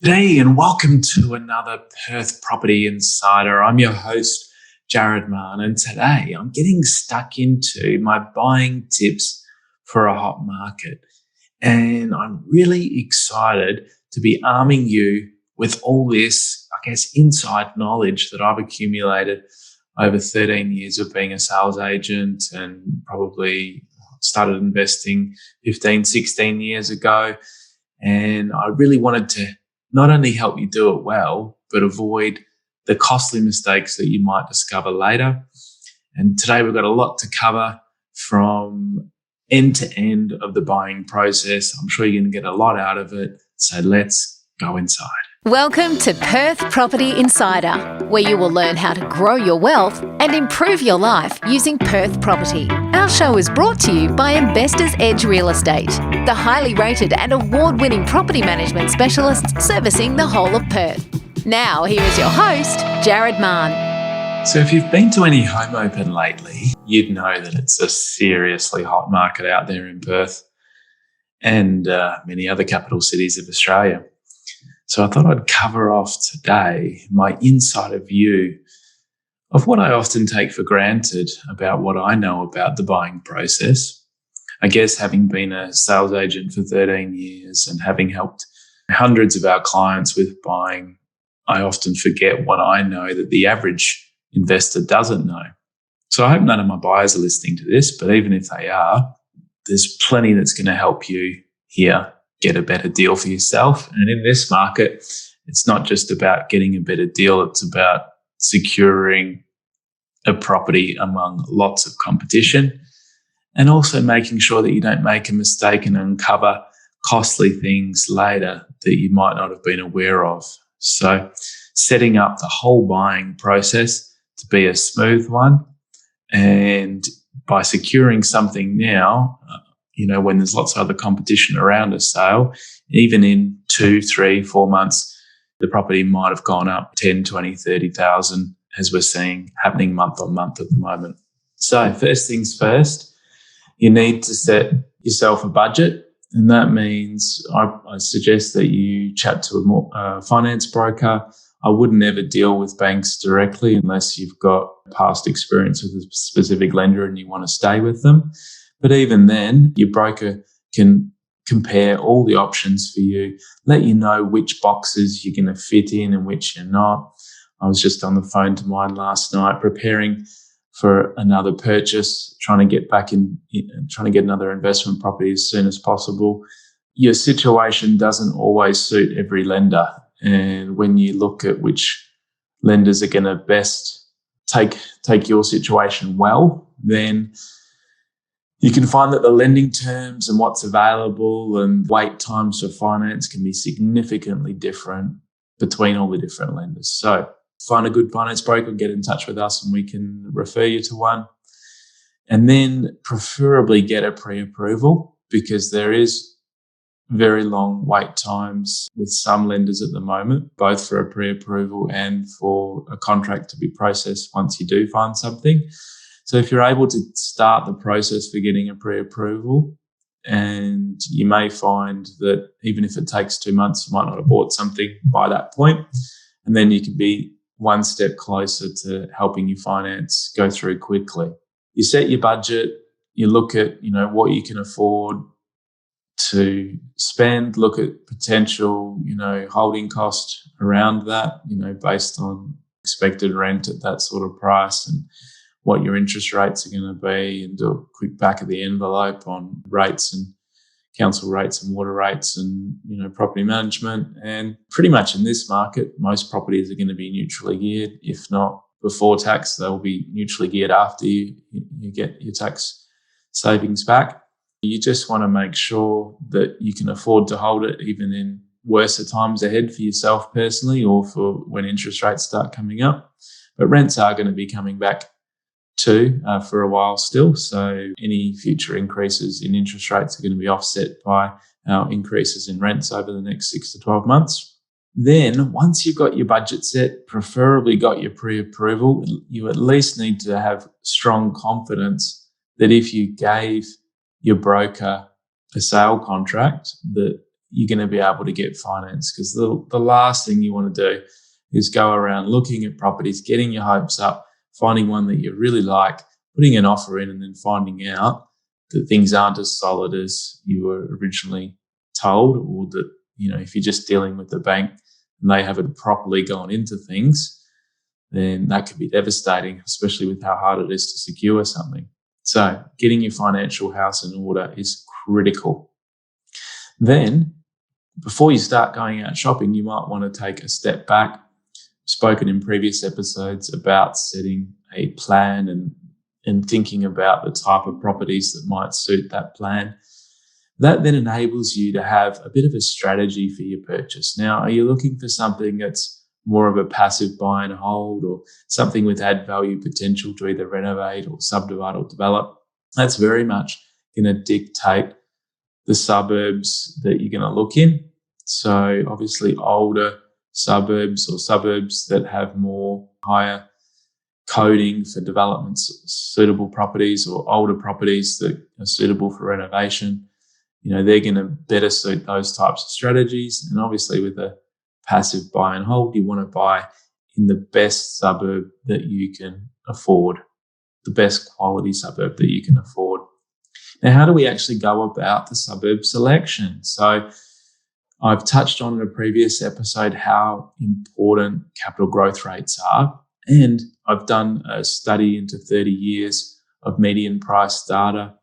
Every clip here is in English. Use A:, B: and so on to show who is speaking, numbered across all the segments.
A: G'day and welcome to another Perth Property Insider. I'm your host, Jared Mann, and today I'm getting stuck into my buying tips for a hot market. And I'm really excited to be arming you with all this, inside knowledge that I've accumulated over 13 years of being a sales agent and probably started investing 15, 16 years ago. And I really wanted to not only help you do it well, but avoid the costly mistakes that you might discover later. And today we've got a lot to cover from end to end of the buying process. I'm sure you're going to get a lot out of it. So let's go inside.
B: Welcome to Perth Property Insider, where you will learn how to grow your wealth and improve your life using Perth property. Our show is brought to you by Investors Edge Real Estate, the highly rated and award-winning property management specialists servicing the whole of Perth. Now, here is your host, Jared Mann.
A: So if you've been to any home open lately, you'd know that it's a seriously hot market out there in Perth and many other capital cities of Australia. So I thought I'd cover off today my insider view of what I often take for granted about what I know about the buying process. I guess having been a sales agent for 13 years and having helped hundreds of our clients with buying, I often forget what I know that the average investor doesn't know. So I hope none of my buyers are listening to this, but even if they are, there's plenty that's going to help you here get a better deal for yourself. And in this market, it's not just about getting a better deal, it's about securing a property among lots of competition and also making sure that you don't make a mistake and uncover costly things later that you might not have been aware of. So setting up the whole buying process to be a smooth one, and by securing something now, when there's lots of other competition around a sale, even in 2, 3, 4 months, the property might have gone up 10, 20, 30,000, as we're seeing happening month on month at the moment. So first things first, you need to set yourself a budget. And that means I suggest that you chat to a finance broker. I wouldn't ever deal with banks directly unless you've got past experience with a specific lender and you want to stay with them. But even then, your broker can compare all the options for you, let you know which boxes you're going to fit in and which you're not. I was just on the phone to mine last night preparing for another purchase, trying to get another investment property as soon as possible. Your situation doesn't always suit every lender. And when you look at which lenders are going to best take your situation well, then you can find that the lending terms and what's available and wait times for finance can be significantly different between all the different lenders. So find a good finance broker, get in touch with us and we can refer you to one. And then preferably get a pre-approval, because there is very long wait times with some lenders at the moment, both for a pre-approval and for a contract to be processed once you do find something. So if you're able to start the process for getting a pre-approval, and you may find that even if it takes 2 months, you might not have bought something by that point, and then you can be one step closer to helping your finance go through quickly. You set your budget, you look at, what you can afford to spend, look at potential, holding cost around that, based on expected rent at that sort of price and what your interest rates are going to be, and do a quick back of the envelope on rates and council rates and water rates and, property management. And pretty much in this market, most properties are going to be neutrally geared. If not before tax, they'll be neutrally geared after you get your tax savings back. You just want to make sure that you can afford to hold it even in worse times ahead for yourself personally, or for when interest rates start coming up. But rents are going to be coming back too for a while still. So any future increases in interest rates are going to be offset by our increases in rents over the next 6 to 12 months. Then once you've got your budget set, preferably got your pre-approval, you at least need to have strong confidence that if you gave your broker a sale contract, that you're going to be able to get finance, because the last thing you want to do is go around looking at properties, getting your hopes up, finding one that you really like, putting an offer in, and then finding out that things aren't as solid as you were originally told, or that, if you're just dealing with the bank and they haven't properly gone into things, then that could be devastating, especially with how hard it is to secure something. So getting your financial house in order is critical. Then, before you start going out shopping, you might want to take a step back. Spoken in previous episodes about setting a plan and thinking about the type of properties that might suit that plan. That then enables you to have a bit of a strategy for your purchase. Now, are you looking for something that's more of a passive buy and hold, or something with add value potential to either renovate or subdivide or develop? That's very much going to dictate the suburbs that you're going to look in. So obviously older suburbs, or suburbs that have more higher coding for developments, suitable properties, or older properties that are suitable for renovation, they're going to better suit those types of strategies. And obviously with a passive buy and hold, you want to buy in the best suburb that you can afford, the best quality suburb that you can afford. Now, how do we actually go about the suburb selection? So I've touched on in a previous episode how important capital growth rates are, and I've done a study into 30 years of median price data.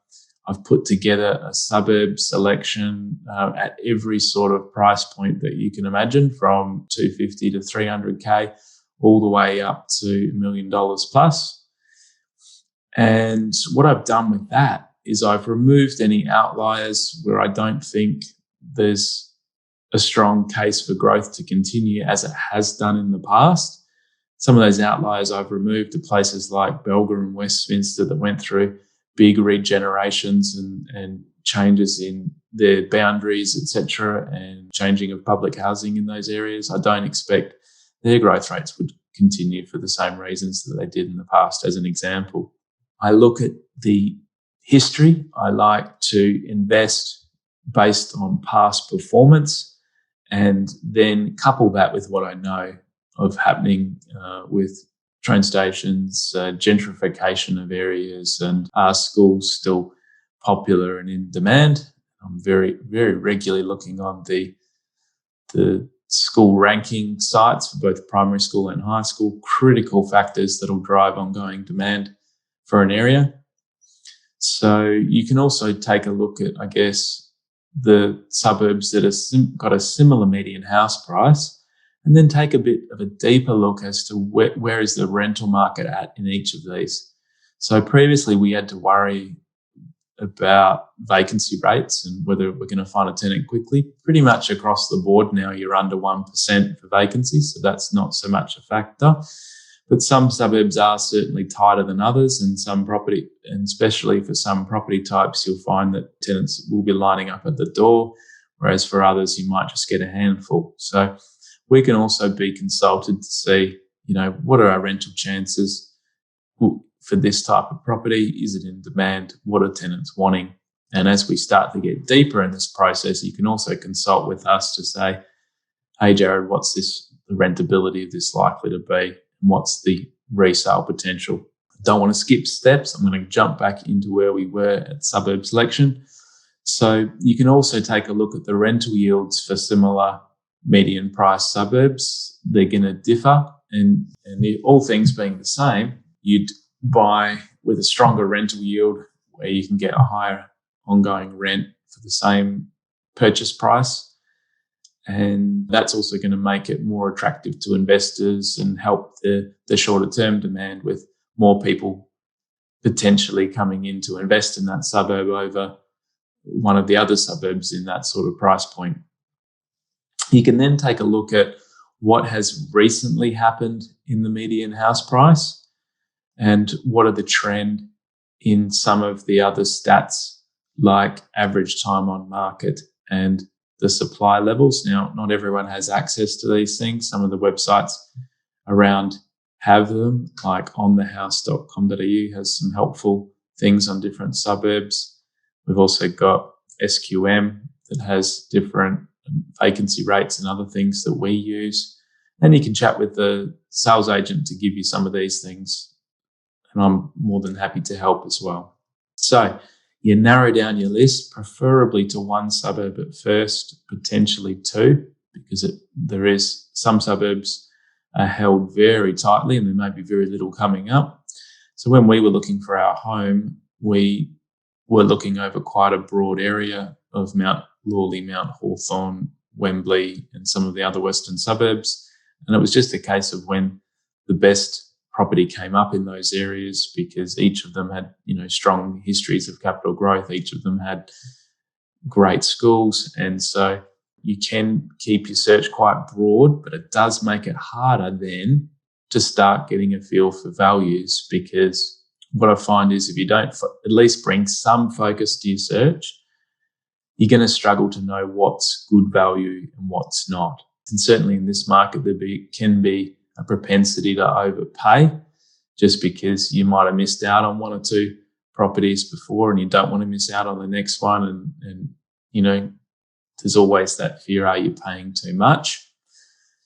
A: I've put together a suburb selection at every sort of price point that you can imagine, from 250 to 300K, all the way up to $1 million plus. And what I've done with that is I've removed any outliers where I don't think there's a strong case for growth to continue as it has done in the past. Some of those outliers I've removed to places like Belga and Westminster that went through big regenerations and changes in their boundaries, etc., and changing of public housing in those areas. I don't expect their growth rates would continue for the same reasons that they did in the past, as an example. I look at the history. I like to invest based on past performance, and then couple that with what I know of happening with train stations, gentrification of areas, and are schools still popular and in demand? I'm very, very regularly looking on the school ranking sites for both primary school and high school, critical factors that will drive ongoing demand for an area. So you can also take a look at, I guess, the suburbs that have got a similar median house price, and then take a bit of a deeper look as to where is the rental market at in each of these. So previously we had to worry about vacancy rates and whether we're going to find a tenant quickly. Pretty much across the board now you're under 1% for vacancies, so that's not so much a factor. But some suburbs are certainly tighter than others, and some property, and especially for some property types, you'll find that tenants will be lining up at the door, whereas for others you might just get a handful. So we can also be consulted to see, what are our rental chances for this type of property? Is it in demand? What are tenants wanting? And as we start to get deeper in this process, you can also consult with us to say, hey, Jared, what's the rentability of this likely to be? And what's the resale potential? I don't want to skip steps. I'm going to jump back into where we were at suburb selection. So you can also take a look at the rental yields for similar median price suburbs. They're going to differ, and all things being the same, you'd buy with a stronger rental yield where you can get a higher ongoing rent for the same purchase price. And that's also going to make it more attractive to investors and help the shorter term demand, with more people potentially coming in to invest in that suburb over one of the other suburbs in that sort of price point. You can then take a look at what has recently happened in the median house price and what are the trend in some of the other stats like average time on market and the supply levels. Now, not everyone has access to these things. Some of the websites around have them, like onthehouse.com.au has some helpful things on different suburbs. We've also got SQM that has different vacancy rates and other things that we use. And you can chat with the sales agent to give you some of these things. And I'm more than happy to help as well. So you narrow down your list, preferably to one suburb at first, potentially two, because there is some suburbs are held very tightly and there may be very little coming up. So when we were looking for our home, we were looking over quite a broad area of Mount Lawley, Mount Hawthorn, Wembley, and some of the other western suburbs. And it was just a case of when the best property came up in those areas, because each of them had, strong histories of capital growth. Each of them had great schools. And so you can keep your search quite broad, but it does make it harder then to start getting a feel for values, because what I find is if you don't at least bring some focus to your search, you're going to struggle to know what's good value and what's not. And certainly in this market, can be a propensity to overpay just because you might have missed out on one or two properties before and you don't want to miss out on the next one. And there's always that fear, are you paying too much?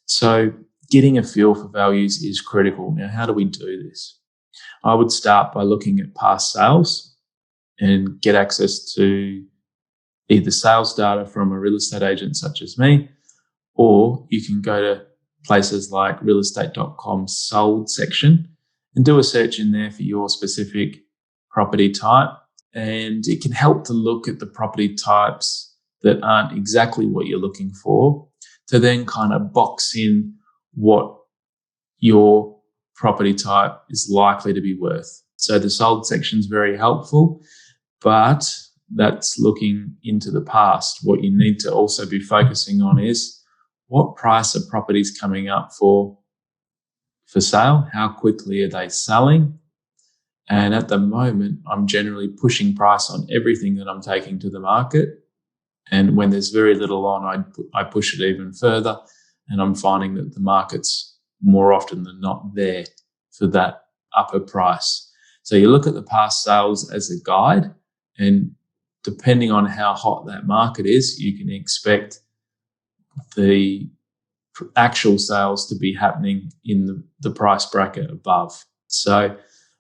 A: So getting a feel for values is critical. Now, how do we do this? I would start by looking at past sales and get access to either sales data from a real estate agent such as me, or you can go to places like realestate.com's sold section and do a search in there for your specific property type. And it can help to look at the property types that aren't exactly what you're looking for, to then kind of box in what your property type is likely to be worth. So the sold section is very helpful, but that's looking into the past. What you need to also be focusing on is what price are properties coming up for sale? How quickly are they selling? And at the moment, I'm generally pushing price on everything that I'm taking to the market. And when there's very little on, I push it even further. And I'm finding that the market's more often than not there for that upper price. So you look at the past sales as a guide, and depending on how hot that market is, you can expect the actual sales to be happening in the price bracket above. So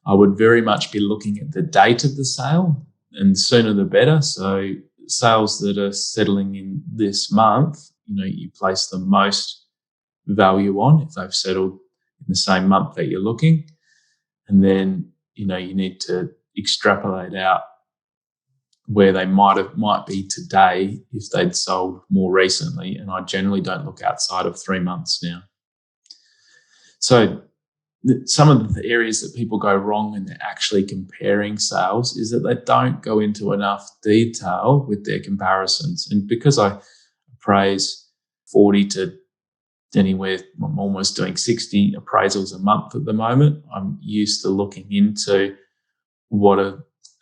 A: I would very much be looking at the date of the sale, and the sooner the better. So sales that are settling in this month, you place the most value on if they've settled in the same month that you're looking. And then, you need to extrapolate out where they might be today if they'd sold more recently. And I generally don't look outside of 3 months now. So some of the areas that people go wrong when they're actually comparing sales is that they don't go into enough detail with their comparisons. And because I appraise 40 to anywhere, I'm almost doing 60 appraisals a month at the moment, I'm used to looking into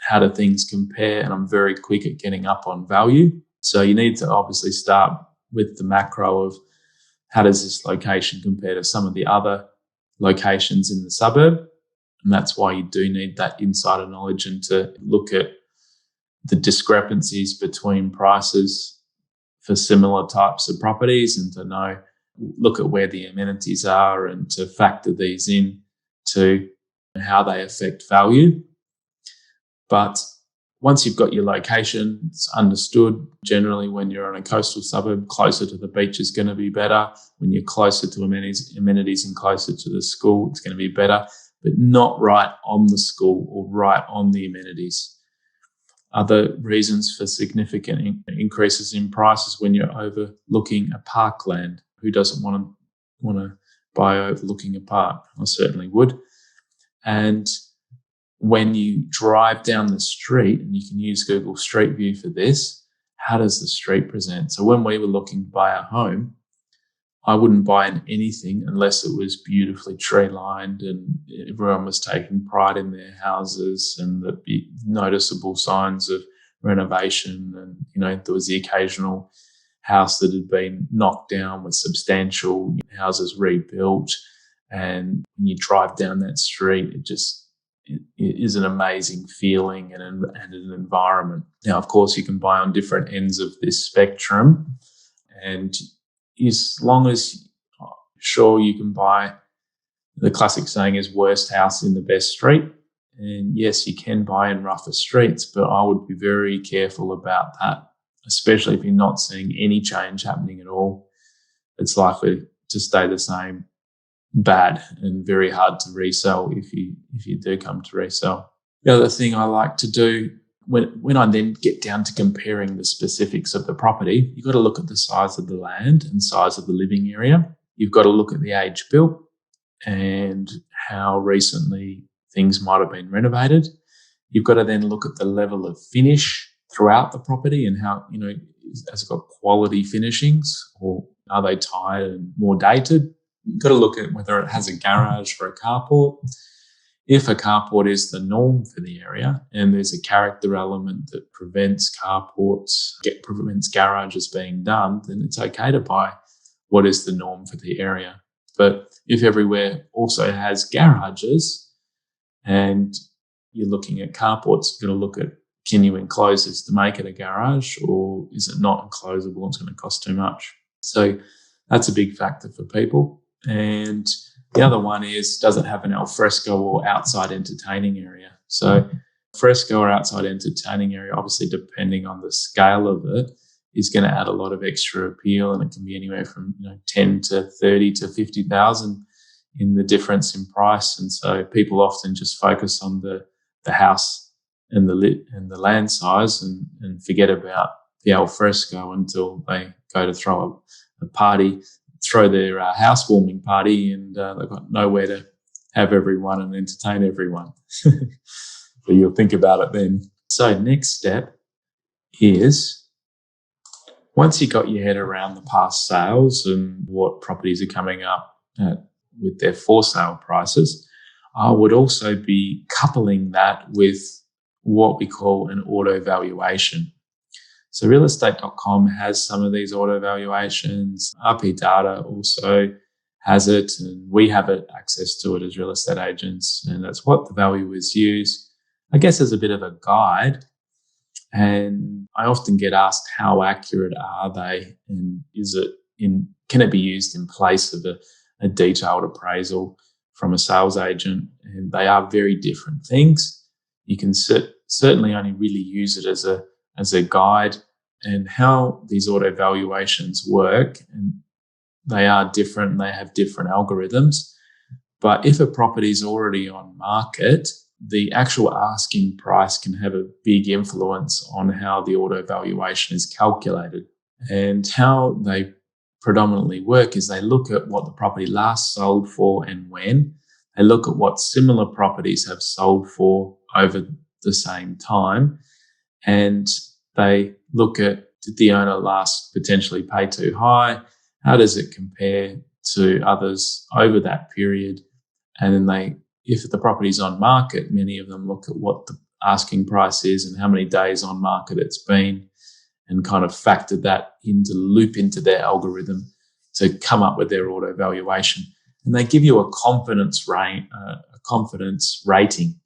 A: how do things compare, and I'm very quick at getting up on value. So you need to obviously start with the macro of how does this location compare to some of the other locations in the suburb. And that's why you do need that insider knowledge and to look at the discrepancies between prices for similar types of properties, and to look at where the amenities are and to factor these in to how they affect value. But once you've got your location, it's understood. Generally, when you're in a coastal suburb, closer to the beach is going to be better. When you're closer to amenities and closer to the school, it's going to be better, but not right on the school or right on the amenities. Other reasons for significant increases in prices when you're overlooking a parkland. Who doesn't want to buy overlooking a park? I certainly would. And when you drive down the street, and you can use Google Street View for this, how does the street present? So when we were looking to buy a home, I wouldn't buy anything unless it was beautifully tree-lined and everyone was taking pride in their houses, and there'd be noticeable signs of renovation, and there was the occasional house that had been knocked down with substantial houses rebuilt. And when you drive down that street, it is an amazing feeling and an environment. Now, of course, you can buy on different ends of this spectrum, And as long as sure you can buy, the classic saying is worst house in the best street. And yes, you can buy in rougher streets, but I would be very careful about that, especially if you're not seeing any change happening at all. It's likely to stay the same, bad, and very hard to resell if you do come to resell. The other thing I like to do when I then get down to comparing the specifics of the property, you've got to look at the size of the land and size of the living area. You've got to look at the age built and how recently things might have been renovated. You've got to then look at the level of finish throughout the property and how, has it got quality finishings or are they tired and more dated? You've got to look at whether it has a garage or a carport. If a carport is the norm for the area and there's a character element that prevents prevents garages being done, then it's okay to buy what is the norm for the area. But if everywhere also has garages and you're looking at carports, you've got to look at, can you enclose this to make it a garage, or is it not enclosable and it's going to cost too much? So that's a big factor for people. And the other one is, does it have an alfresco or outside entertaining area? So fresco or outside entertaining area, obviously depending on the scale of it, is going to add a lot of extra appeal, and it can be anywhere from 10 to 30 to 50,000 in the difference in price. And so people often just focus on the house and the land size and forget about the alfresco until they go to throw a party, throw their housewarming party, and they've got nowhere to have everyone and entertain everyone. So you'll think about it then. So next step is, once you got your head around the past sales and what properties are coming up with their for sale prices, I would also be coupling that with what we call an auto valuation. So realestate.com has some of these auto valuations. RP Data also has it, and we have access to it as real estate agents, and that's what the valuers use, I guess, as a bit of a guide. And I often get asked, how accurate are they, and can it be used in place of a detailed appraisal from a sales agent? And they are very different things. You can certainly only really use it as a guide, and how these auto valuations work, and they are different and they have different algorithms. But if a property is already on market, the actual asking price can have a big influence on how the auto valuation is calculated. And how they predominantly work is they look at what the property last sold for and when. They look at what similar properties have sold for over the same time, and they look at, did the owner last potentially pay too high? How does it compare to others over that period? And then if the property's on market, many of them look at what the asking price is and how many days on market it's been, and kind of factor that loop into their algorithm to come up with their auto valuation. And they give you a confidence rating.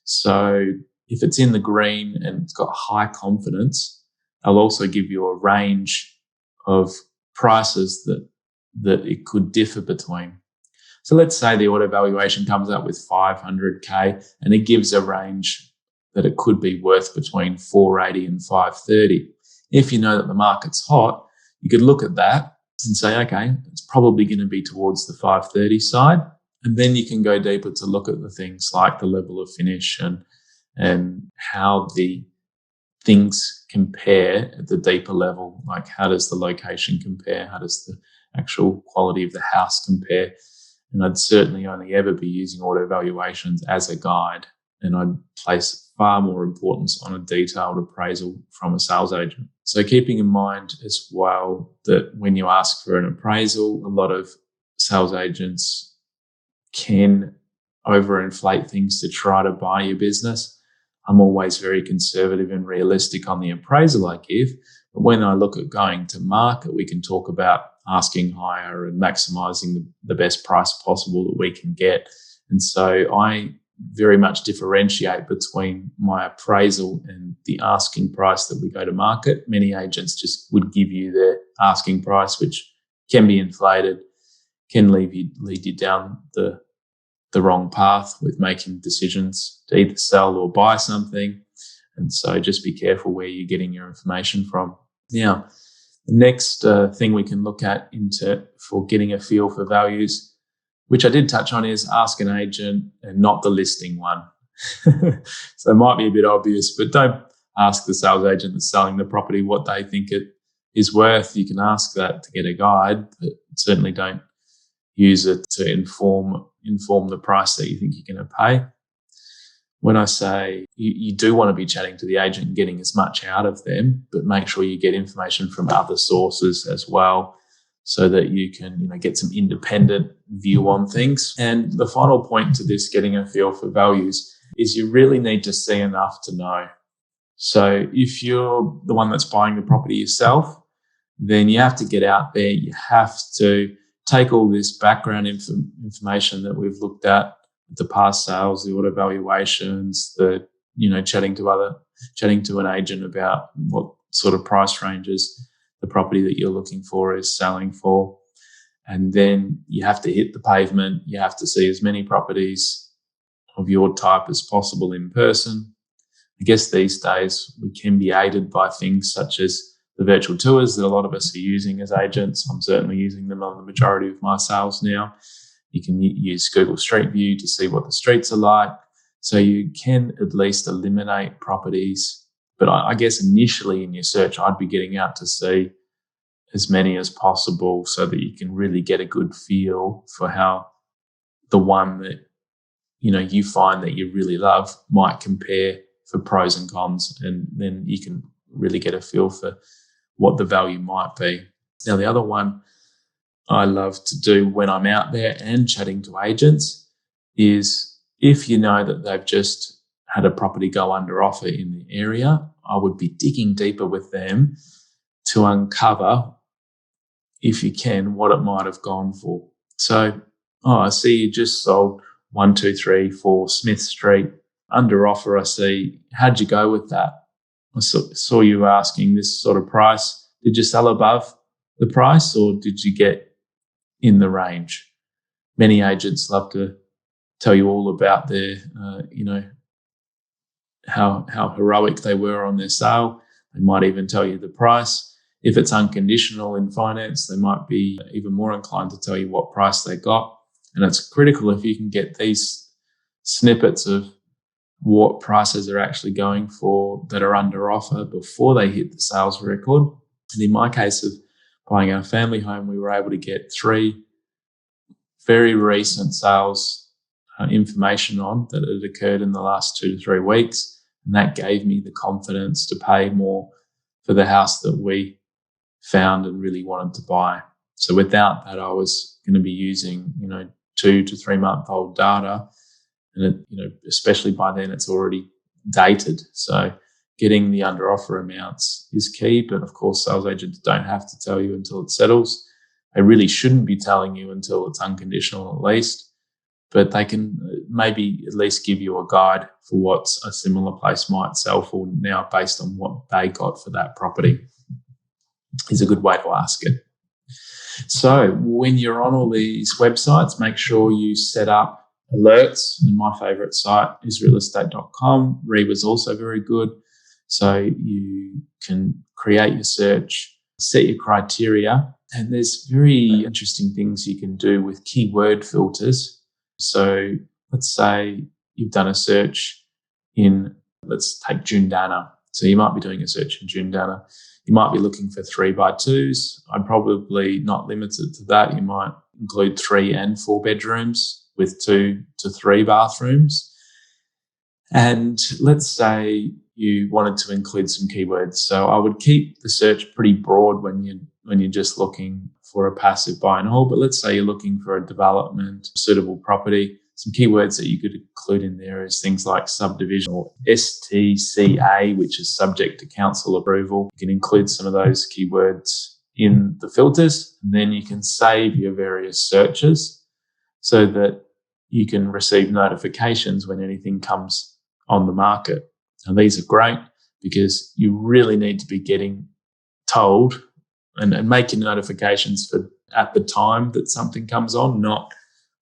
A: So if it's in the green and it's got high confidence, they'll also give you a range of prices that it could differ between. So let's say the auto valuation comes up with 500K, and it gives a range that it could be worth between 480 and 530. If you know that the market's hot, you could look at that and say, okay, it's probably going to be towards the 530 side. And then you can go deeper to look at the things like the level of finish and how the things compare at the deeper level. Like, how does the location compare? How does the actual quality of the house compare? And I'd certainly only ever be using auto valuations as a guide, and I'd place far more importance on a detailed appraisal from a sales agent. So keeping in mind as well that when you ask for an appraisal, a lot of sales agents can overinflate things to try to buy your business. I'm always very conservative and realistic on the appraisal I give. But when I look at going to market, we can talk about asking higher and maximizing the best price possible that we can get. And so I very much differentiate between my appraisal and the asking price that we go to market. Many agents just would give you asking price, which can be inflated, can lead you down the wrong path with making decisions to either sell or buy something. And so just be careful where you're getting your information from. Now, the next thing we can look at for getting a feel for values, which I did touch on, is ask an agent and not the listing one. So it might be a bit obvious, but don't ask the sales agent that's selling the property what they think it is worth. You can ask that to get a guide, but certainly don't use it to inform the price that you think you're going to pay. When I say you do want to be chatting to the agent and getting as much out of them, but make sure you get information from other sources as well, so that you can get some independent view on things. And the final point to this, getting a feel for values, is you really need to see enough to know. So if you're the one that's buying the property yourself, then you have to get out there. You have to take all this background information that we've looked at, the past sales, the auto valuations, the chatting to an agent about what sort of price ranges the property that you're looking for is selling for. And then you have to hit the pavement. You have to see as many properties of your type as possible in person. I guess these days we can be aided by things such as the virtual tours that a lot of us are using as agents. I'm certainly using them on the majority of my sales now. You can use Google Street View to see what the streets are like. So you can at least eliminate properties. But I guess initially in your search, I'd be getting out to see as many as possible so that you can really get a good feel for how the one that you find that you really love might compare for pros and cons, and then you can really get a feel for what the value might be. Now, the other one I love to do when I'm out there and chatting to agents is, if you know that they've just had a property go under offer in the area, I would be digging deeper with them to uncover, if you can, what it might have gone for. So, I see you just sold 1234 Smith Street under offer. I see, how'd you go with that? I saw you asking this sort of price. Did you sell above the price, or did you get in the range? Many agents love to tell you all about their, how heroic they were on their sale. They might even tell you the price. If it's unconditional in finance, they might be even more inclined to tell you what price they got. And it's critical if you can get these snippets of what prices are actually going for that are under offer before they hit the sales record. And in my case of buying our family home, we were able to get 3 very recent sales information on that had occurred in the last 2 to 3 weeks. And that gave me the confidence to pay more for the house that we found and really wanted to buy. So without that, I was going to be using, 2 to 3 month old data. And especially by then it's already dated. So getting the under offer amounts is key. But of course, sales agents don't have to tell you until it settles. They really shouldn't be telling you until it's unconditional at least. But they can maybe at least give you a guide for what a similar place might sell for now based on what they got for that property. Is a good way to ask it. So when you're on all these websites, make sure you set up alerts. And my favorite site is realestate.com. Reba's also very good. So you can create your search, set your criteria, and there's very interesting things you can do with keyword filters. So let's say you've done a search let's take Jundana. So you might be doing a search in Jundana. You might be looking for 3x2s. I'd probably not limit it to that. You might include 3 and 4 bedrooms with 2 to 3 bathrooms. And let's say you wanted to include some keywords. So I would keep the search pretty broad when you're just looking for a passive buy and hold. But let's say you're looking for a development suitable property. Some keywords that you could include in there is things like subdivision or STCA, which is subject to council approval. You can include some of those keywords in the filters, and then you can save your various searches so that you can receive notifications when anything comes on the market. Now, these are great because you really need to be getting told and make your notifications for at the time that something comes on, not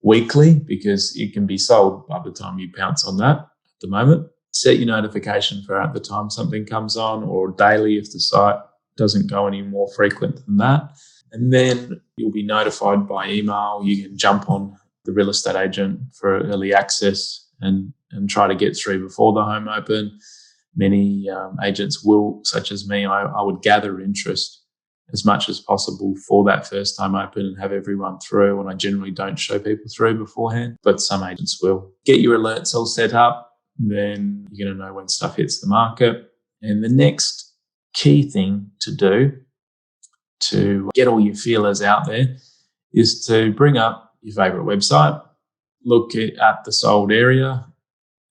A: weekly, because it can be sold by the time you pounce on that at the moment. Set your notification for at the time something comes on, or daily if the site doesn't go any more frequent than that. And then you'll be notified by email. You can jump on the real estate agent for early access and try to get through before the home open. Many agents will, such as me, I would gather interest as much as possible for that first time open and have everyone through. And I generally don't show people through beforehand, but some agents will. Get your alerts all set up, then you're going to know when stuff hits the market. And the next key thing to do to get all your feelers out there is to bring up your favourite website, look at the sold area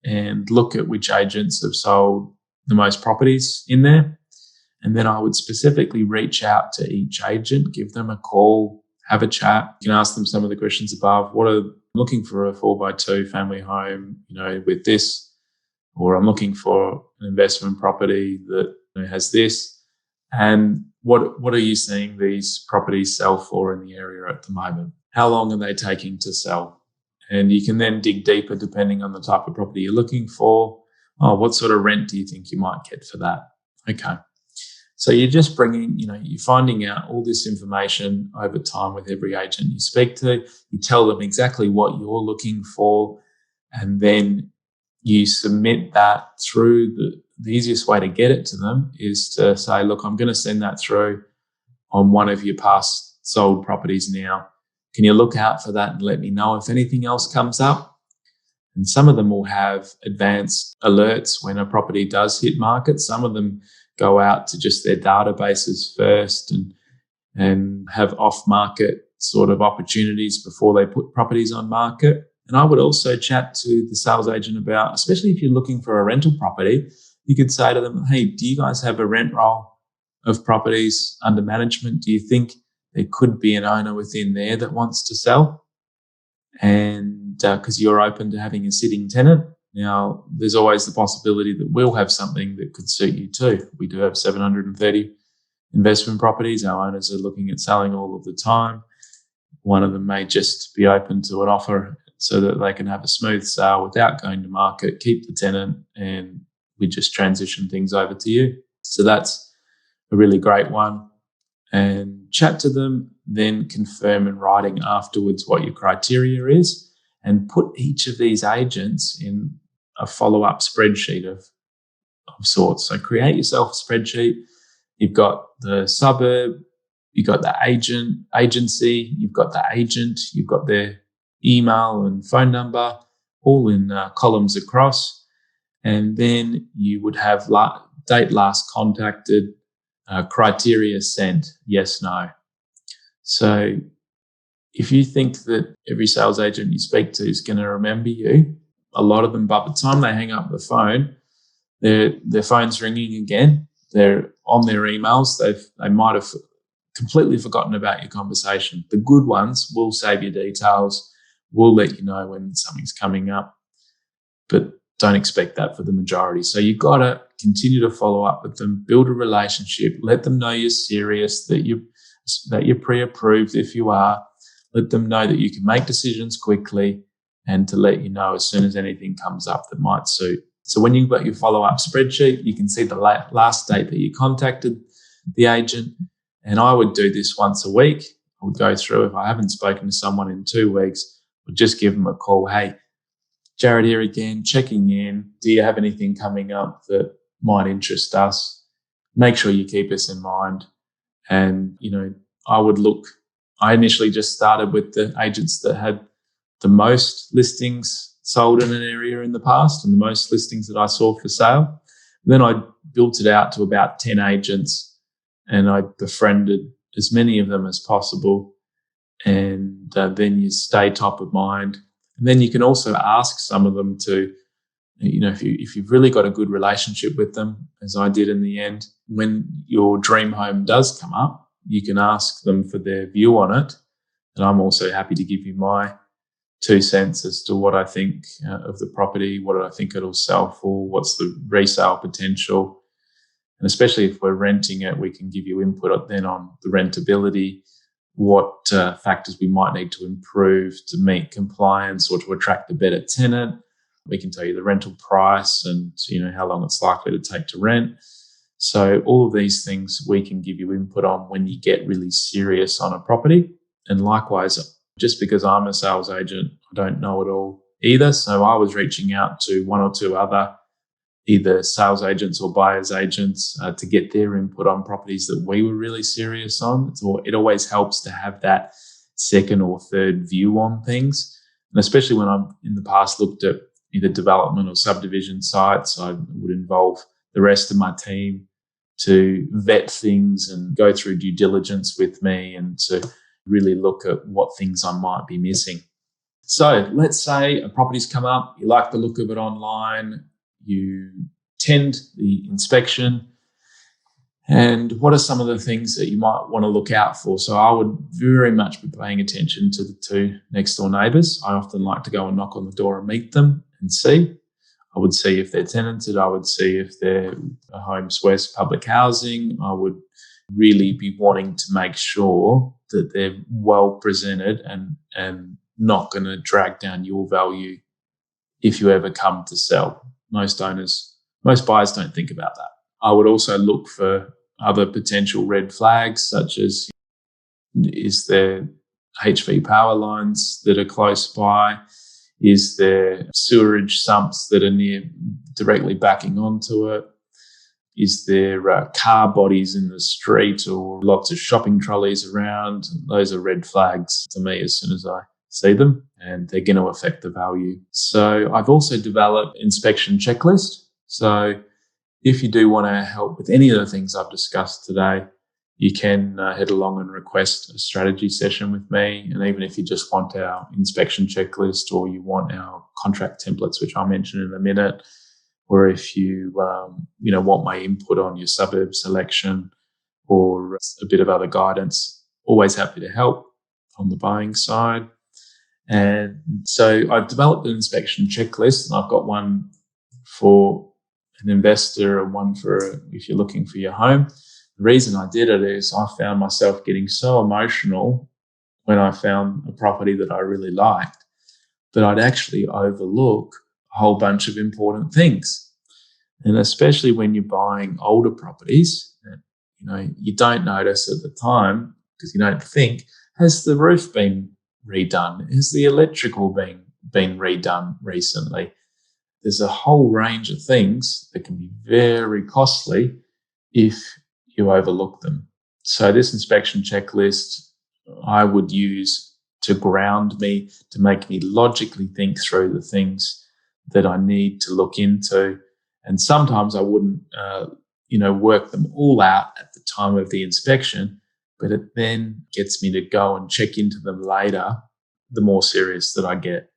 A: and look at which agents have sold the most properties in there. And then I would specifically reach out to each agent, give them a call, have a chat. You can ask them some of the questions above. I'm looking for a 4x2 family home, with this, or I'm looking for an investment property that has this. And what are you seeing these properties sell for in the area at the moment? How long are they taking to sell? And you can then dig deeper depending on the type of property you're looking for. Oh, what sort of rent do you think you might get for that? Okay. So you're just you're finding out all this information over time with every agent you speak to. You tell them exactly what you're looking for, and then you submit that through. The easiest way to get it to them is to say, look, I'm going to send that through on one of your past sold properties now. Can you look out for that and let me know if anything else comes up? And some of them will have advanced alerts when a property does hit market. Some of them go out to just their databases first and have off-market sort of opportunities before they put properties on market. And I would also chat to the sales agent about, especially if you're looking for a rental property, you could say to them, hey, do you guys have a rent roll of properties under management? Do you think there could be an owner within there that wants to sell? And because you're open to having a sitting tenant. Now, there's always the possibility that we'll have something that could suit you too. We do have 730 investment properties. Our owners are looking at selling all of the time. One of them may just be open to an offer so that they can have a smooth sale without going to market, keep the tenant, and we just transition things over to you. So that's a really great one. And chat to them, then confirm in writing afterwards what your criteria is, and put each of these agents in a follow-up spreadsheet of sorts. So create yourself a spreadsheet. You've got the suburb, you've got the agency, you've got the agent, you've got their email and phone number, all in columns across. And then you would have date last contacted, criteria sent, yes, no. So if you think that every sales agent you speak to is going to remember you, a lot of them, by the time they hang up the phone, their phone's ringing again. They're on their emails. They might have completely forgotten about your conversation. The good ones will save your details, will let you know when something's coming up, but don't expect that for the majority. So you've got to continue to follow up with them, build a relationship, let them know you're serious, that you're pre-approved if you are. Let them know that you can make decisions quickly, and to let you know as soon as anything comes up that might suit. So when you've got your follow-up spreadsheet, you can see the last date that you contacted the agent. And I would do this once a week. I would go through, if I haven't spoken to someone in 2 weeks, I would just give them a call. Hey, Jared here again, checking in. Do you have anything coming up that might interest us? Make sure you keep us in mind. And, I initially just started with the agents that had the most listings sold in an area in the past and the most listings that I saw for sale. Then I built it out to about 10 agents, and I befriended as many of them as possible. And then you stay top of mind. And then you can also ask some of them to, if you've really got a good relationship with them, as I did in the end, when your dream home does come up, you can ask them for their view on it. And I'm also happy to give you my 2 cents as to what I think of the property, what I think it'll sell for, what's the resale potential. And especially if we're renting it, we can give you input then on the rentability, what factors we might need to improve to meet compliance or to attract a better tenant. We can tell you the rental price and how long it's likely to take to rent. So all of these things we can give you input on when you get really serious on a property. And likewise, just because I'm a sales agent, I don't know it all either. So I was reaching out to one or two other either sales agents or buyers agents to get their input on properties that we were really serious on. It always helps to have that second or third view on things. And especially when I've in the past looked at either development or subdivision sites, I would involve the rest of my team to vet things and go through due diligence with me and to really look at what things I might be missing. So let's say a property's come up, you like the look of it online, you attend the inspection, and what are some of the things that you might want to look out for? So I would very much be paying attention to the two next door neighbours. I often like to go and knock on the door and meet them and see. I would see if they're tenanted. I would see if they're a Homes West public housing. I would really be wanting to make sure that they're well presented and not going to drag down your value if you ever come to sell. Most buyers don't think about that. I would also look for other potential red flags, such as is there HV power lines that are close by? Is there sewerage sumps that are directly backing onto it? Is there car bodies in the street or lots of shopping trolleys around? Those are red flags to me as soon as I see them, and they're going to affect the value. So I've also developed an inspection checklist. So if you do want to help with any of the things I've discussed today, you can head along and request a strategy session with me. And even if you just want our inspection checklist or you want our contract templates, which I'll mention in a minute, or if you want my input on your suburb selection or a bit of other guidance, always happy to help on the buying side. And so I've developed an inspection checklist, and I've got one for an investor and one for if you're looking for your home. The reason I did it is I found myself getting so emotional when I found a property that I really liked that I'd actually overlook a whole bunch of important things. And especially when you're buying older properties, you don't notice at the time because you don't think, has the roof been redone? Has the electrical been redone recently? There's a whole range of things that can be very costly if you overlook them. So this inspection checklist I would use to ground me, to make me logically think through the things that I need to look into. And sometimes I wouldn't, work them all out at the time of the inspection, but it then gets me to go and check into them later, the more serious that I get.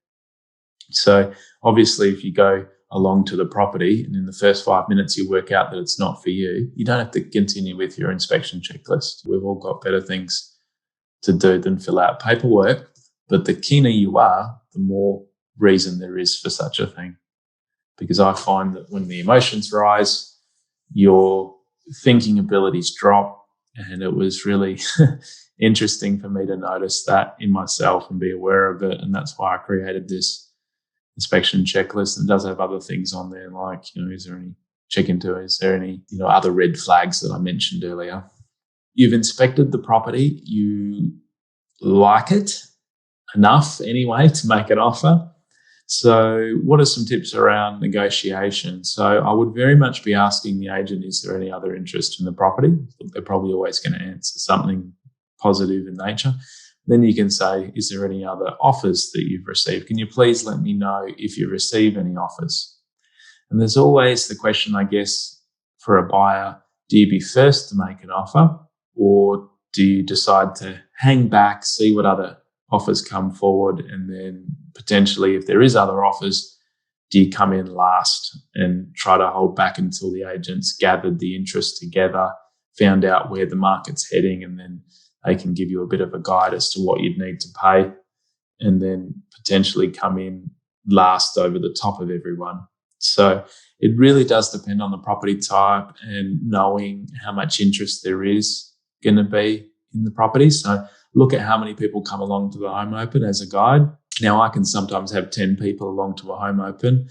A: So obviously, if you go along to the property and in the first 5 minutes you work out that it's not for you, you don't have to continue with your inspection checklist. We've all got better things to do than fill out paperwork. But the keener you are, the more reason there is for such a thing. Because I find that when the emotions rise, your thinking abilities drop. And it was really interesting for me to notice that in myself and be aware of it. And that's why I created this inspection checklist. And it does have other things on there like, is there any other red flags that I mentioned earlier? You've inspected the property, you like it enough anyway to make an offer. So what are some tips around negotiation? So I would very much be asking the agent, is there any other interest in the property? They're probably always going to answer something positive in nature. Then you can say, is there any other offers that you've received? Can you please let me know if you receive any offers? And there's always the question, I guess, for a buyer, do you be first to make an offer or do you decide to hang back, see what other offers come forward, and then potentially if there is other offers, do you come in last and try to hold back until the agents gathered the interest together, found out where the market's heading, and then they can give you a bit of a guide as to what you'd need to pay, and then potentially come in last over the top of everyone. So it really does depend on the property type and knowing how much interest there is going to be in the property. So look at how many people come along to the home open as a guide. Now, I can sometimes have 10 people along to a home open,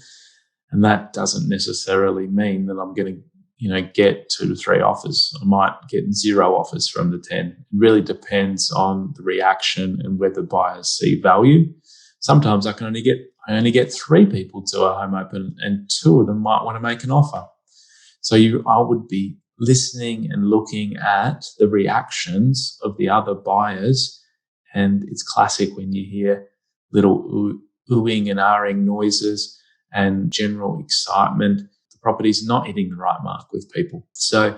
A: and that doesn't necessarily mean that I'm going to get 2 to 3 offers. I might get 0 offers from the 10. It really depends on the reaction and whether buyers see value. Sometimes I only get 3 people to a home open, and 2 of them might want to make an offer. So I would be listening and looking at the reactions of the other buyers. And it's classic when you hear little oohing and ahhing noises and general excitement. The property's not hitting the right mark with people. So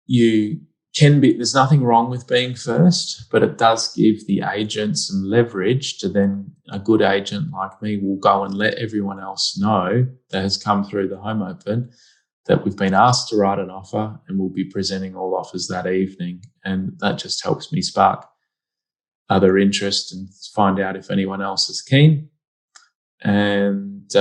A: there's nothing wrong with being first, but it does give the agent some leverage to then a good agent like me will go and let everyone else know that has come through the home open that we've been asked to write an offer, and we'll be presenting all offers that evening. And that just helps me spark other interest and find out if anyone else is keen. And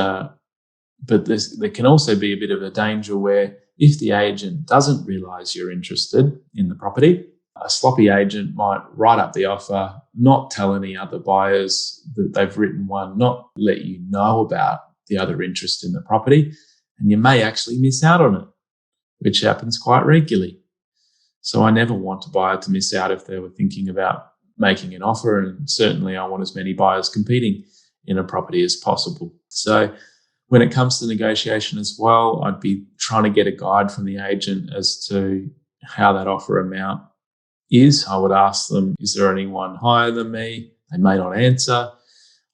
A: but there can also be a bit of a danger where if the agent doesn't realise you're interested in the property, a sloppy agent might write up the offer, not tell any other buyers that they've written one, not let you know about the other interest in the property, and you may actually miss out on it, which happens quite regularly. So I never want a buyer to miss out if they were thinking about making an offer, and certainly I want as many buyers competing in a property as possible. So when it comes to negotiation as well, I'd be trying to get a guide from the agent as to how that offer amount is. I would ask them, is there anyone higher than me? They may not answer.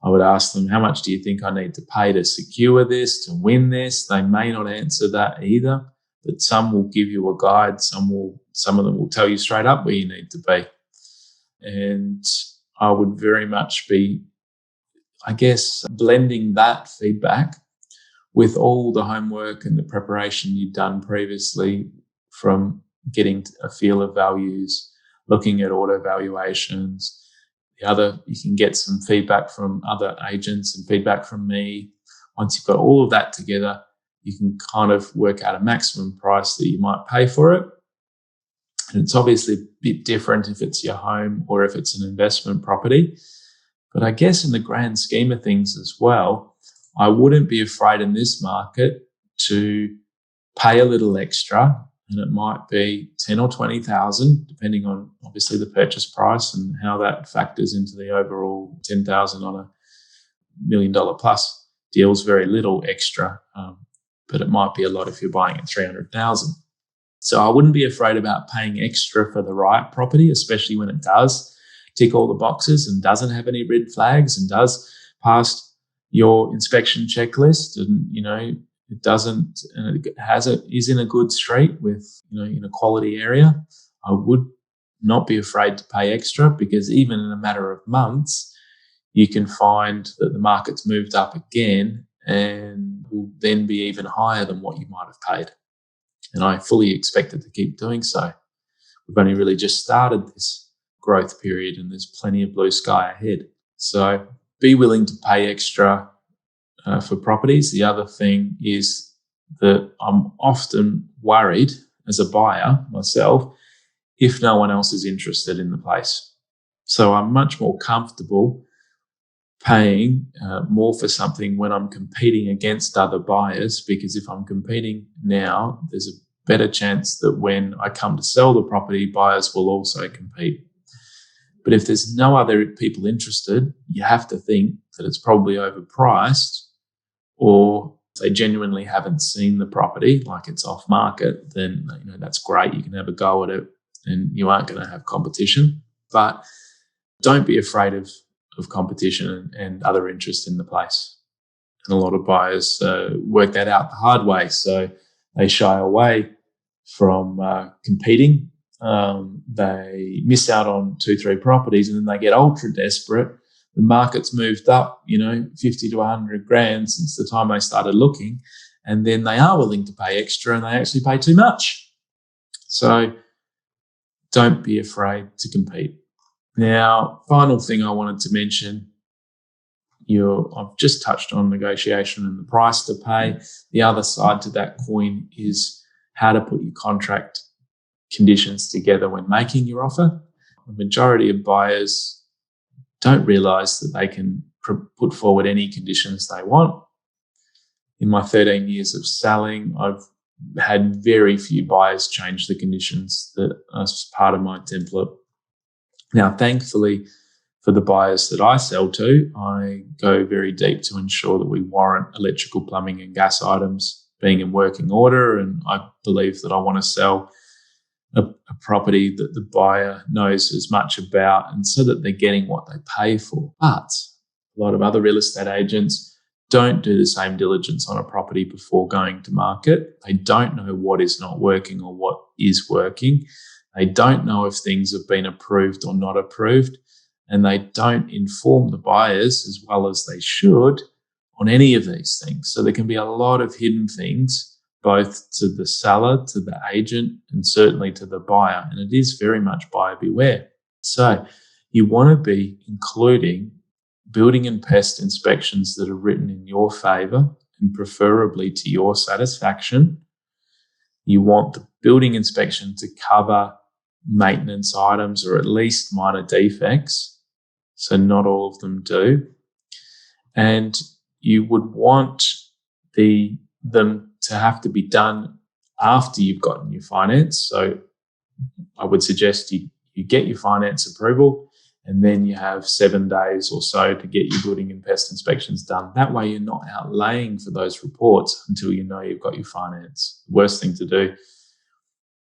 A: I would ask them, how much do you think I need to pay to secure this, to win this? They may not answer that either, but some will give you a guide. Some of them will tell you straight up where you need to be. And I would very much be, I guess, blending that feedback with all the homework and the preparation you've done previously, from getting a feel of values, looking at auto valuations. You can get some feedback from other agents and feedback from me. Once you've got all of that together, you can kind of work out a maximum price that you might pay for it. And it's obviously a bit different if it's your home or if it's an investment property. But I guess in the grand scheme of things as well, I wouldn't be afraid in this market to pay a little extra, and it might be 10 or 20,000, depending on obviously the purchase price and how that factors into the overall 10,000 on a $1 million plus deal's very little extra, but it might be a lot if you're buying at 300,000. So I wouldn't be afraid about paying extra for the right property, especially when it does tick all the boxes and doesn't have any red flags and does pass your inspection checklist, and it doesn't, and it is in a good street with in a quality area. I would not be afraid to pay extra, because even in a matter of months, you can find that the market's moved up again and will then be even higher than what you might have paid. And I fully expect it to keep doing so. We've only really just started this growth period, and there's plenty of blue sky ahead. So be willing to pay extra for properties. The other thing is that I'm often worried as a buyer myself if no one else is interested in the place. So I'm much more comfortable paying more for something when I'm competing against other buyers, because if I'm competing now, there's a better chance that when I come to sell the property, buyers will also compete. But if there's no other people interested, you have to think that it's probably overpriced, or they genuinely haven't seen the property, like it's off market. Then that's great. You can have a go at it and you aren't going to have competition. But don't be afraid of competition and other interest in the place. And a lot of buyers work that out the hard way. So they shy away from competing. They miss out on 2-3 properties, and then they get ultra desperate. The market's moved up, 50 to 100 grand since the time they started looking, and then they are willing to pay extra, and they actually pay too much. So don't be afraid to compete. Now, final thing I wanted to mention, I've just touched on negotiation and the price to pay. The other side to that coin is how to put your contract conditions together when making your offer. The majority of buyers don't realise that they can put forward any conditions they want. In my 13 years of selling, I've had very few buyers change the conditions that are part of my template. Now, thankfully, for the buyers that I sell to, I go very deep to ensure that we warrant electrical, plumbing and gas items being in working order. And I believe that I want to sell a property that the buyer knows as much about, and so that they're getting what they pay for. But a lot of other real estate agents don't do the same diligence on a property before going to market. They don't know what is not working or what is working. They don't know if things have been approved or not approved. And they don't inform the buyers as well as they should on any of these things. So there can be a lot of hidden things, both to the seller, to the agent, and certainly to the buyer. And it is very much buyer beware. So you want to be including building and pest inspections that are written in your favour and preferably to your satisfaction. You want the building inspection to cover maintenance items or at least minor defects. So not all of them do. And you would want them to have to be done after you've gotten your finance. So I would suggest you get your finance approval, and then you have 7 days or so to get your building and pest inspections done. That way you're not outlaying for those reports until you know you've got your finance. The worst thing to do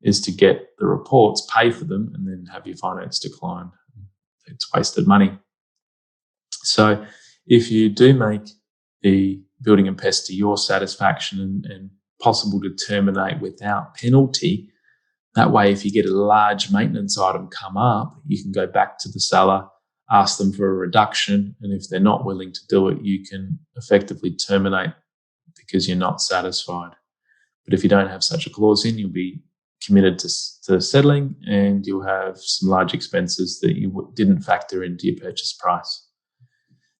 A: is to get the reports, pay for them, and then have your finance declined. It's wasted money. So if you do make the building and pest to your satisfaction and possible to terminate without penalty, that way if you get a large maintenance item come up, you can go back to the seller, ask them for a reduction, and if they're not willing to do it, you can effectively terminate because you're not satisfied. But if you don't have such a clause in, you'll be committed to settling, and you'll have some large expenses that you didn't factor into your purchase price.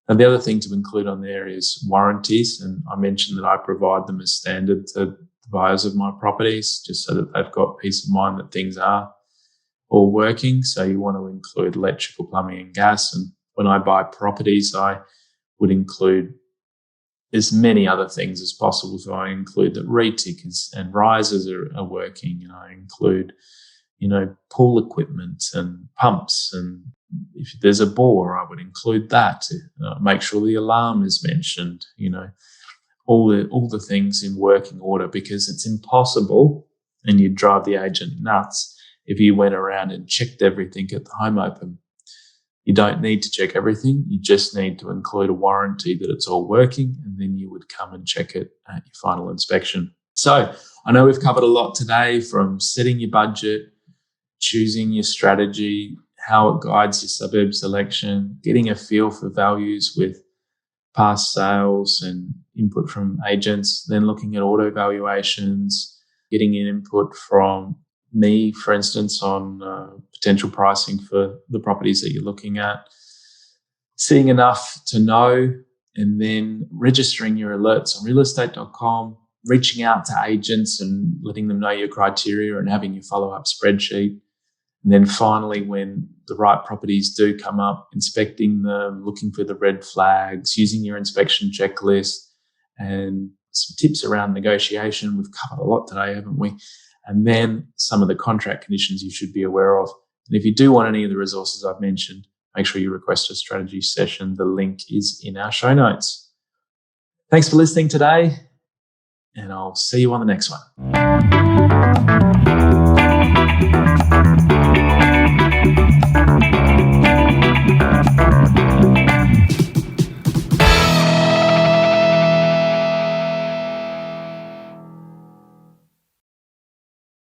A: Now, the other thing to include on there is warranties, and I mentioned that I provide them as standard to the buyers of my properties, just so that they've got peace of mind that things are all working. So you want to include electrical, plumbing and gas. And when I buy properties, I would include as many other things as possible. So I include that retickers and risers are working, and I include, pool equipment and pumps, and if there's a bore, I would include that. Make sure the alarm is mentioned, all the things in working order, because it's impossible, and you'd drive the agent nuts if you went around and checked everything at the home open. You don't need to check everything. You just need to include a warranty that it's all working, and then you would come and check it at your final inspection. So I know we've covered a lot today, from setting your budget, choosing your strategy, how it guides your suburb selection, getting a feel for values with past sales and input from agents, then looking at auto valuations, getting an input from me, for instance, on potential pricing for the properties that you're looking at, seeing enough to know, and then registering your alerts on realestate.com, reaching out to agents and letting them know your criteria and having your follow-up spreadsheet. And then finally, when the right properties do come up, inspecting them, looking for the red flags, using your inspection checklist, and some tips around negotiation. We've covered a lot today, haven't we? And then some of the contract conditions you should be aware of. And if you do want any of the resources I've mentioned, make sure you request a strategy session. The link is in our show notes. Thanks for listening today, and I'll see you on the next one.